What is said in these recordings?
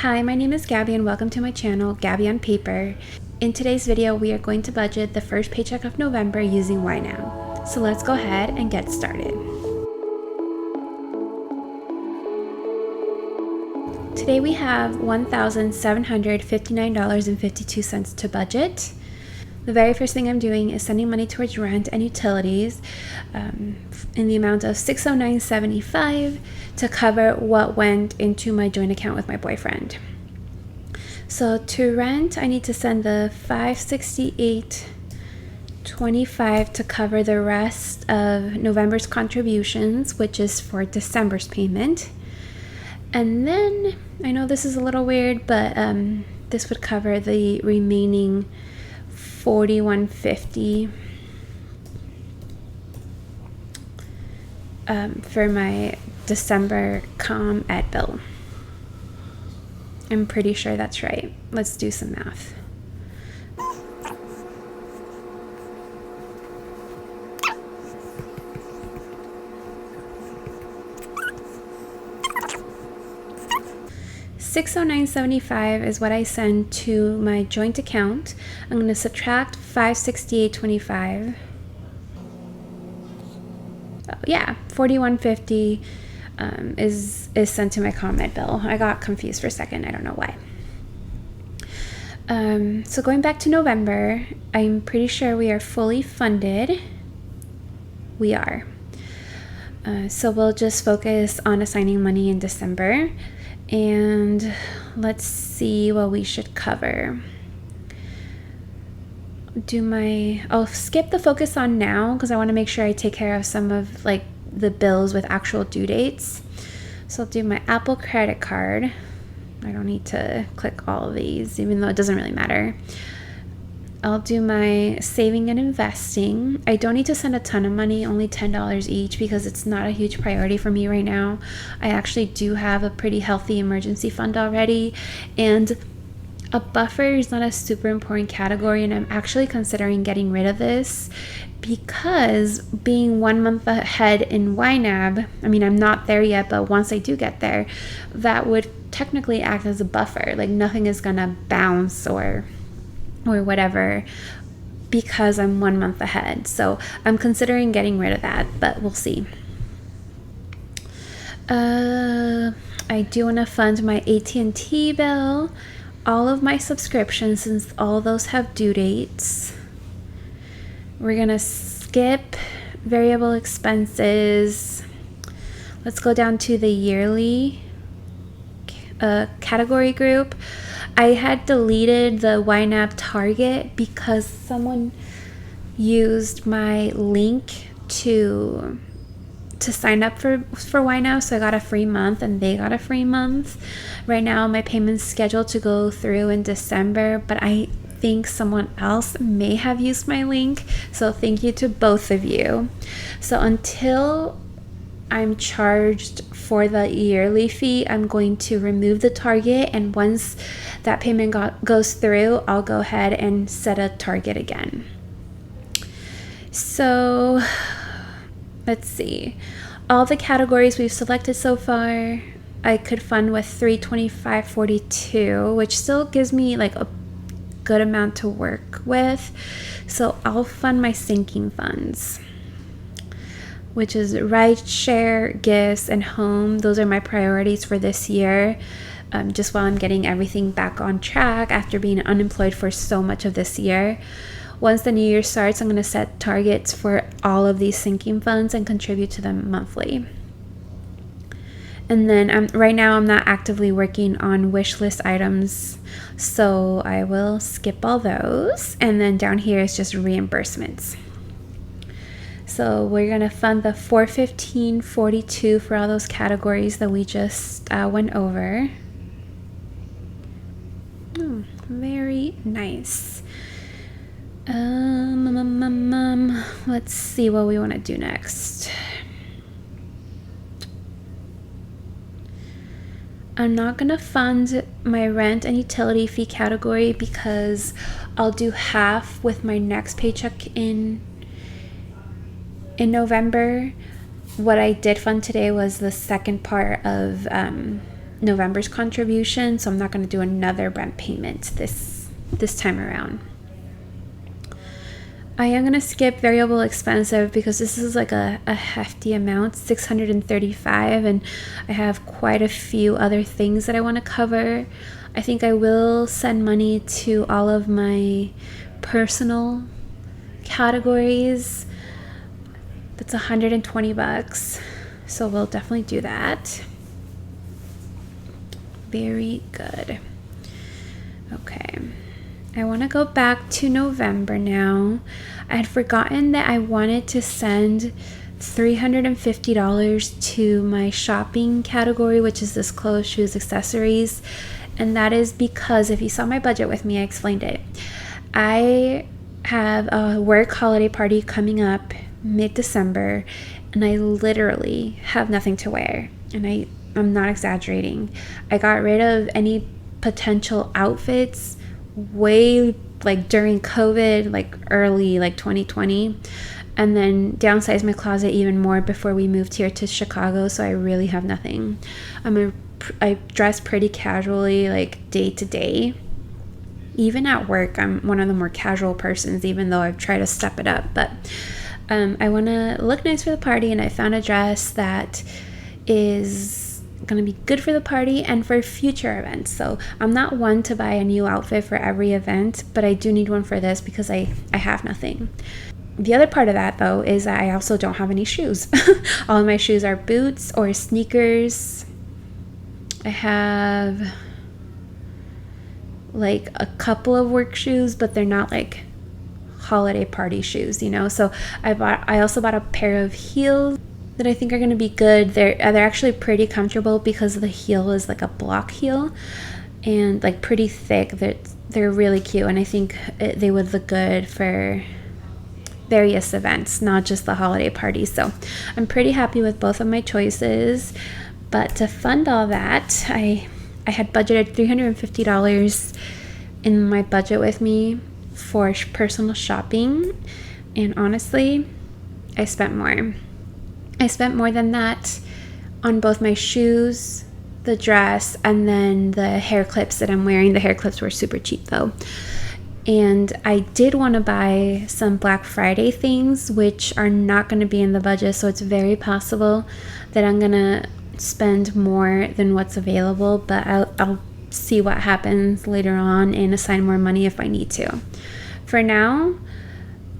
Hi, my name is Gabby and welcome to my channel, Gabby on Paper. In today's video, we are going to budget the first paycheck of November using YNAB. So let's go ahead and get started. Today we have $1,759.52 to budget. The very first thing I'm doing is sending money towards rent and utilities in the amount of $609.75 to cover what went into my joint account with my boyfriend. So to rent, I need to send the $568.25 to cover the rest of November's contributions, which is for December's payment. And then, I know this is a little weird, but this would cover the remaining $41.50 for my December com ed bill. I'm pretty sure that's right. Let's do some math. $609.75 is what I send to my joint account. I'm going to subtract $568.25. Oh, yeah, $41.50 is sent to my ComEd bill. I got confused for a second. I don't know why. So going back to November, I'm pretty sure we are fully funded. We are. So we'll just focus on assigning money in December. And let's see what we should cover. I'll skip the focus on now because I want to make sure I take care of some of like the bills with actual due dates. So I'll do my Apple credit card. I don't need to click all of these, even though it doesn't really matter. I'll do my saving and investing. I don't need to send a ton of money, only $10 each, because it's not a huge priority for me right now. I actually do have a pretty healthy emergency fund already, and a buffer is not a super important category, and I'm actually considering getting rid of this because being 1 month ahead in YNAB, I mean, I'm not there yet, but once I do get there, that would technically act as a buffer. Like nothing is gonna bounce or whatever because I'm 1 month ahead. So I'm considering getting rid of that, but we'll see. I do want to fund my AT&T bill, all of my subscriptions since all of those have due dates. We're gonna skip variable expenses. Let's go down to the yearly category group. I had deleted the YNAB target because someone used my link to sign up for YNAB, so I got a free month and they got a free month. Right now my payment's scheduled to go through in December, but I think someone else may have used my link, so thank you to both of you. So until I'm charged for the yearly fee, I'm going to remove the target, and once that payment goes through, I'll go ahead and set a target again. So let's see, all the categories we've selected so far, I could fund with $325.42, which still gives me like a good amount to work with. So I'll fund my sinking funds, which is rideshare, gifts, and home. Those are my priorities for this year, just while I'm getting everything back on track after being unemployed for so much of this year. Once the new year starts, I'm going to set targets for all of these sinking funds and contribute to them monthly. And then right now I'm not actively working on wish list items, so I will skip all those. And then down here is just reimbursements. So we're going to fund the $415.42 for all those categories that we just went over. Oh, very nice. Let's see what we want to do next. I'm not going to fund my rent and utility fee category because I'll do half with my next paycheck in November. What I did fund today was the second part of November's contribution, so I'm not going to do another rent payment this time around. I am going to skip variable expensive because this is like a hefty amount, $635, and I have quite a few other things that I want to cover. I think I will send money to all of my personal categories. That's $120, so we'll definitely do that. Very good. Okay, I want to go back to November now. I had forgotten that I wanted to send $350 to my shopping category, which is this clothes, shoes, accessories. And that is because if you saw my budget with me, I explained it. I have a work holiday party coming up mid-December, and I literally have nothing to wear. And I'm not exaggerating. I got rid of any potential outfits way like during COVID, like early like 2020, and then downsized my closet even more before we moved here to Chicago, so I really have nothing. I dress pretty casually, like day to day. Even at work, I'm one of the more casual persons, even though I've tried to step it up. But I want to look nice for the party, and I found a dress that is going to be good for the party and for future events. So I'm not one to buy a new outfit for every event, but I do need one for this because I have nothing. The other part of that, though, is that I also don't have any shoes. All of my shoes are boots or sneakers. I have like a couple of work shoes, but they're not like holiday party shoes, you know? So I also bought a pair of heels that I think are going to be good. They're actually pretty comfortable because the heel is like a block heel and like pretty thick. They're really cute, and I think they would look good for various events, not just the holiday party. So I'm pretty happy with both of my choices. But to fund all that, I had budgeted $350 in my budget with me for personal shopping, and honestly, I spent more. I spent more than that on both my shoes, the dress, and then the hair clips that I'm wearing. The hair clips were super cheap though. And I did want to buy some Black Friday things, which are not going to be in the budget, so it's very possible that I'm going to spend more than what's available, but I'll see what happens later on and assign more money if I need to. For now,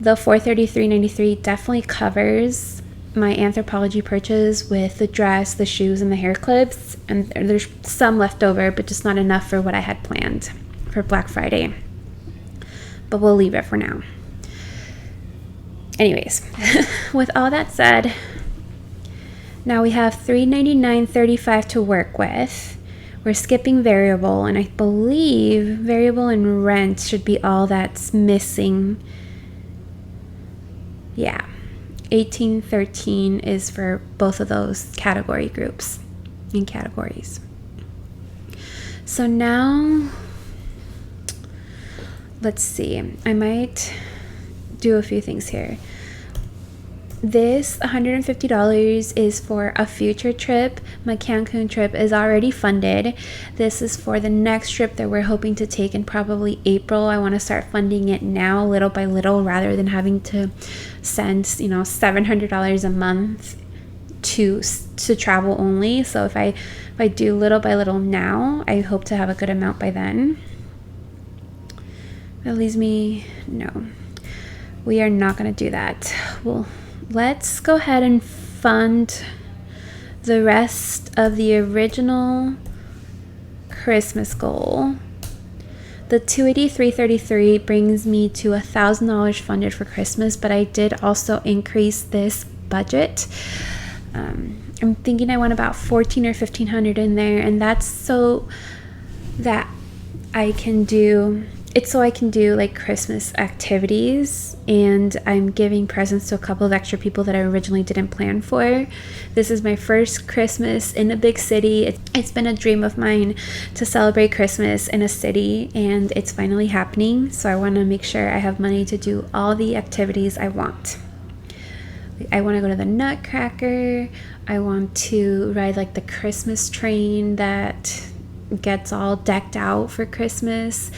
the $433.93 definitely covers my Anthropologie purchase with the dress, the shoes, and the hair clips, and there's some left over, but just not enough for what I had planned for Black Friday. But we'll leave it for now. Anyways, with all that said, now we have $399.35 to work with. We're skipping variable, and I believe variable and rent should be all that's missing. Yeah, $18.13 is for both of those category groups and categories. So now, let's see. I might do a few things here. This $150 is for a future trip. My Cancun trip is already funded. This is for the next trip that we're hoping to take in probably April. I want to start funding it now, little by little, rather than having to send, $700 a month to travel only. So if I do little by little now, I hope to have a good amount by then. That leaves me, no, we are not going to do that. Well, let's go ahead and fund the rest of the original Christmas goal. The $283.33 brings me to $1,000 funded for Christmas, but I did also increase this budget. I'm thinking I want about $1,400 or $1,500 in there, and that's so that I can do like Christmas activities, and I'm giving presents to a couple of extra people that I originally didn't plan for. This is my first Christmas in a big city. It's been a dream of mine to celebrate Christmas in a city, and it's finally happening. So I want to make sure I have money to do all the activities I want. I want to go to the Nutcracker. I want to ride like the Christmas train that gets all decked out for Christmas.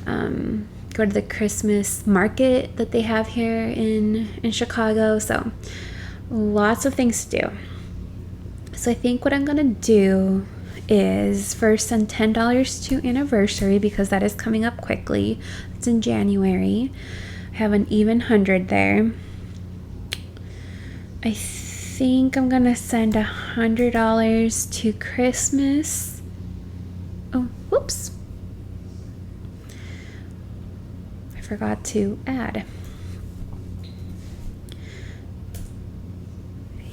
Go to the Christmas market that they have here in Chicago. So lots of things to do. So I think what I'm gonna do is first send $10 to Anniversary, because that is coming up quickly. It's in January. I have an even 100 there. I think I'm gonna send $100 to Christmas. Oh, whoops. I forgot to add.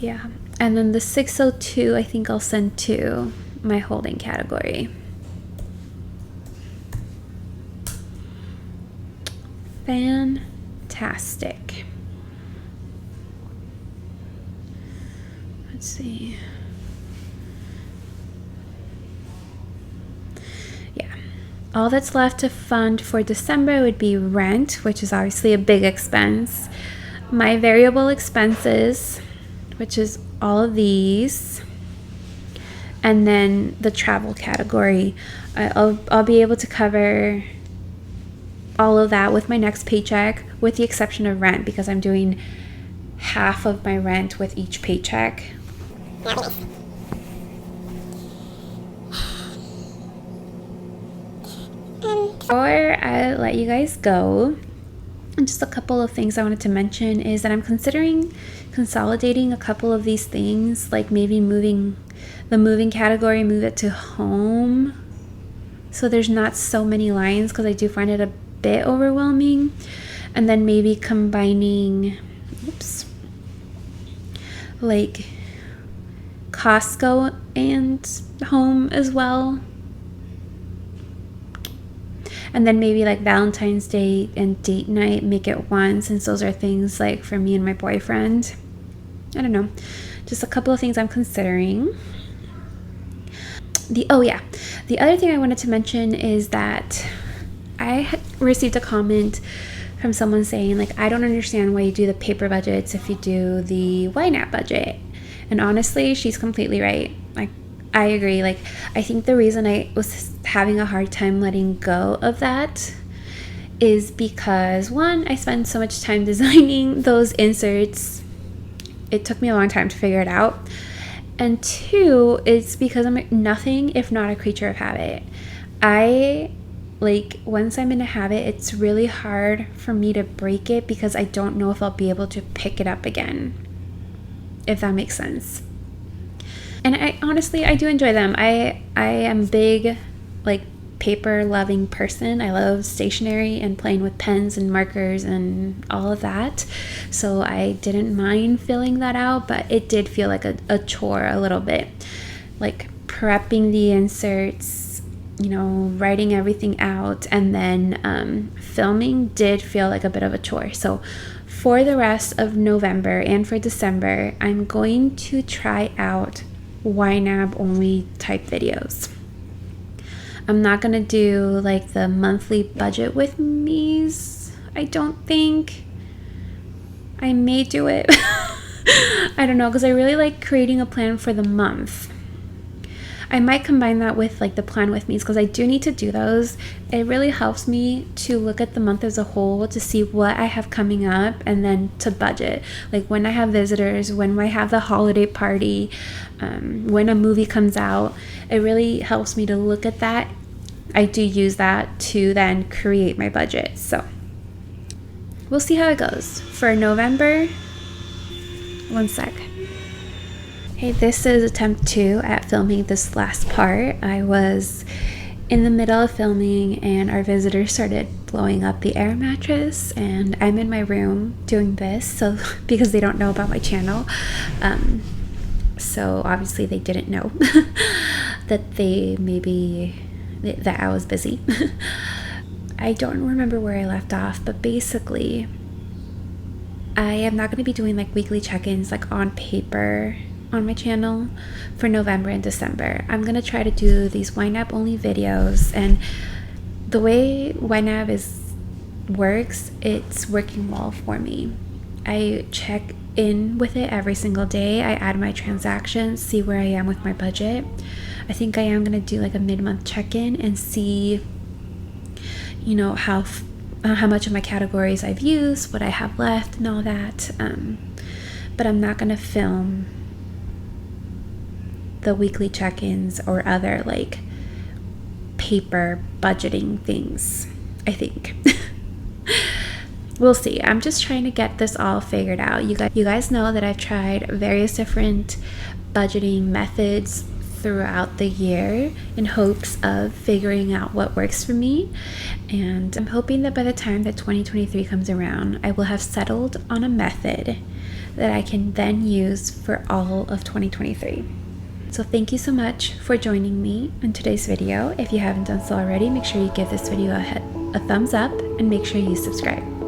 Yeah, and then the 602, I think I'll send to my holding category. Fantastic. Let's see. Yeah. All that's left to fund for December would be rent, which is obviously a big expense. My variable expenses, which is all of these. And then the travel category. I'll be able to cover all of that with my next paycheck, with the exception of rent, because I'm doing half of my rent with each paycheck. Before I let you guys go, just a couple of things I wanted to mention is that I'm considering consolidating a couple of these things, like maybe moving the moving category, move it to home, so there's not so many lines, because I do find it a bit overwhelming. And then maybe combining, like Costco and home as well. And then maybe like Valentine's Day and date night, make it one, since those are things like for me and my boyfriend. I don't know, just a couple of things I'm considering. The other thing I wanted to mention is that I received a comment from someone saying, like, I don't understand why you do the paper budgets if you do the YNAB budget. And honestly, she's completely right. Like, I agree. Like, I think the reason I was having a hard time letting go of that is because, one, I spend so much time designing those inserts. It took me a long time to figure it out. And two, it's because I'm nothing if not a creature of habit. Once I'm in a habit, it's really hard for me to break it, because I don't know if I'll be able to pick it up again, if that makes sense. And I honestly do enjoy them. I am big, like, paper loving person. I love stationery and playing with pens and markers and all of that. So I didn't mind filling that out, but it did feel like a chore a little bit. Like prepping the inserts, writing everything out, and then filming did feel like a bit of a chore. So for the rest of November and for December, I'm going to try out YNAB only type videos. I'm not going to do like the monthly budget with me's. I don't think. I may do it. I don't know, because I really like creating a plan for the month. I might combine that with like the plan with me's, because I do need to do those. It really helps me to look at the month as a whole, to see what I have coming up, and then to budget. Like when I have visitors, when I have the holiday party, when a movie comes out, it really helps me to look at that. I do use that to then create my budget. So we'll see how it goes. For November, one sec. Hey, this is attempt 2 at filming this last part. I was in the middle of filming and our visitors started blowing up the air mattress, and I'm in my room doing this, so because they don't know about my channel. So obviously they didn't know that I was busy. I don't remember where I left off, but basically I am not going to be doing like weekly check-ins like on paper on my channel for November and December. I'm going to try to do these YNAB only videos, and the way YNAB works, it's working well for me. I check in with it every single day. I add my transactions, see where I am with my budget. I think I am going to do like a mid-month check-in and see, you know, how much of my categories I've used, what I have left, and all that. But I'm not going to film the weekly check-ins or other like paper budgeting things, I think. We'll see. I'm just trying to get this all figured out. You guys know that I've tried various different budgeting methods throughout the year in hopes of figuring out what works for me, and I'm hoping that by the time that 2023 comes around, I will have settled on a method that I can then use for all of 2023. So thank you so much for joining me in today's video. If you haven't done so already, make sure you give this video a thumbs up and make sure you subscribe.